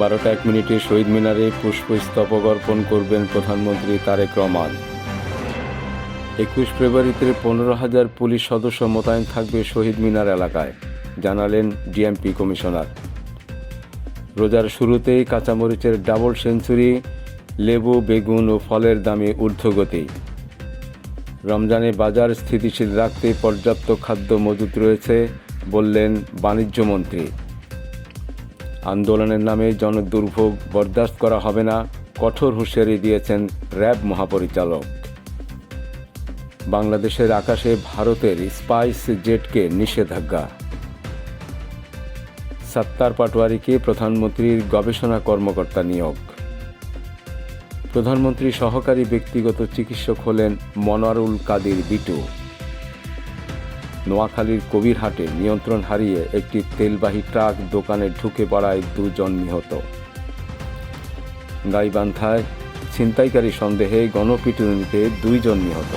12:01 শহীদ মিনারে পুষ্পস্তবক অর্পণ করবেন প্রধানমন্ত্রী তারেক রহমান। 21 ফেব্রুয়ারিতে 15,000 পুলিশ সদস্য মোতায়েন থাকবে শহীদ মিনার এলাকায়, জানালেন ডিএমপি কমিশনার। রোজার শুরুতেই কাঁচামরিচের ডাবল সেঞ্চুরি, লেবু, বেগুন ও ফলের দামে ঊর্ধ্বগতি। রমজানে বাজার স্থিতিশীল রাখতে পর্যাপ্ত খাদ্য মজুত রয়েছে, বললেন বাণিজ্যমন্ত্রী। আন্দোলনের নামে জনদুর্ভোগ বরদাস্ত করা হবে না, কঠোর হুঁশিয়ারি দিয়েছেন র্যাব মহাপরিচালক। বাংলাদেশের আকাশে ভারতের স্পাইস জেটকে নিষেধাজ্ঞা। সত্তার পাটোয়ারিকে প্রধানমন্ত্রীর গবেষণা কর্মকর্তা নিয়োগ। প্রধানমন্ত্রী সহকারী ব্যক্তিগত চিকিৎসক হলেন মনোয়ারুল কাদির বিটু। নোয়াখালীর কবিরহাটে নিয়ন্ত্রণ হারিয়ে একটি তেলবাহী ট্রাক দোকানে ঢুকে পড়ায় 2 জন নিহত। গাইবান্ধায় ছিনতাইকারী সন্দেহে গণপিটুনিতে 2 জন নিহত।